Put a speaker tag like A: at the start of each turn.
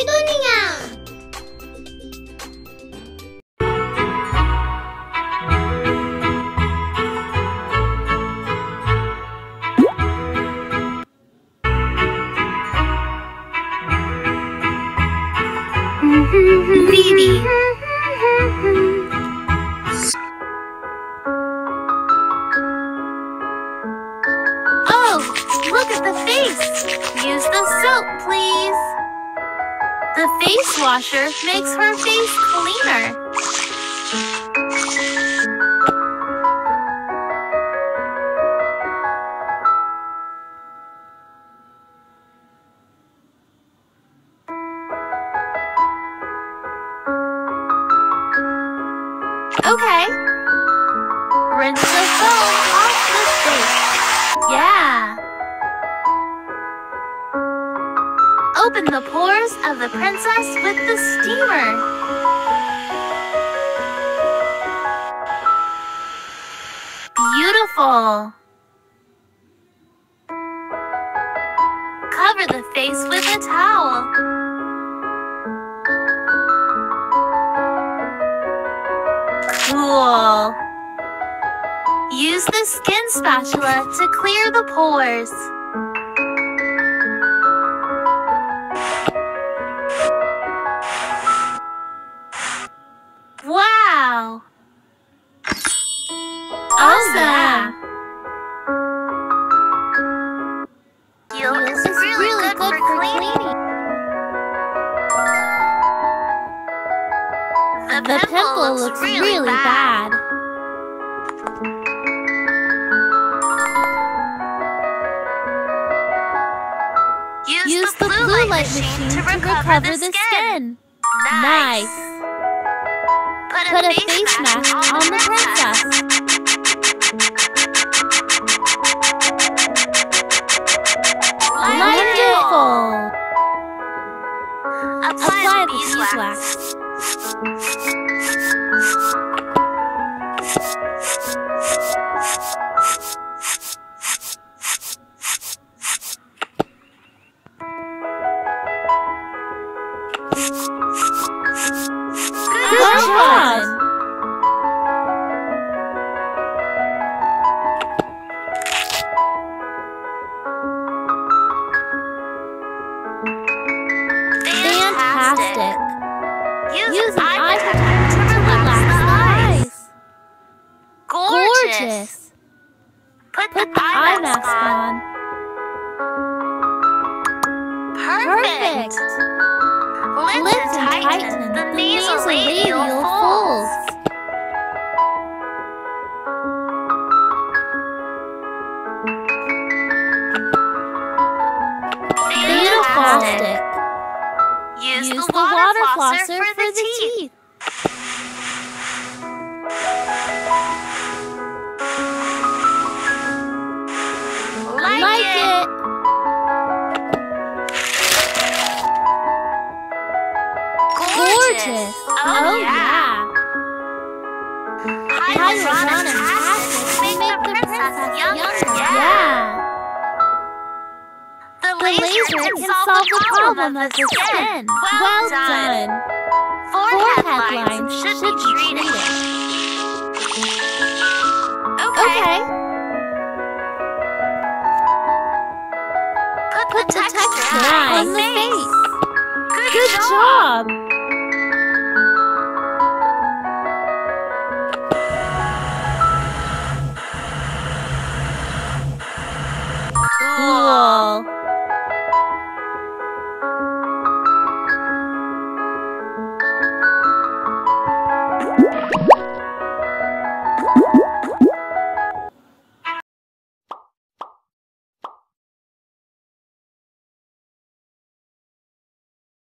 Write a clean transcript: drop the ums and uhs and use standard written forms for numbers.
A: dunia.
B: Baby. Oh, look at the face. Use the soap, please. The face washer makes her face cleaner. Okay. Rinse the foam off the face. Yeah. Open the pores of the princess with the steamer. Beautiful. Cover the face with a towel. Cool. Use the skin spatula to clear the pores. Wow! Awesome! Peel is really good for cleaning. The pimple looks really bad. Use the blue light machine to recover the skin. Nice. Put a face mask on the princess. Wonderful. Apply the beeswax. Good job! Fantastic! Use an eye protector to relax the eyes. Gorgeous! Put the eye mask on. Perfect! Lift and tighten the nasolabial folds. Fantastic! Use the water flosser for the teeth. Like it! Gorgeous! Oh yeah! Hyaluronic acid make the princess younger. Yeah! The laser can solve the problem of the skin. Well done! Forehead lines should be treated. Okay. Put the texture on the face. Good job!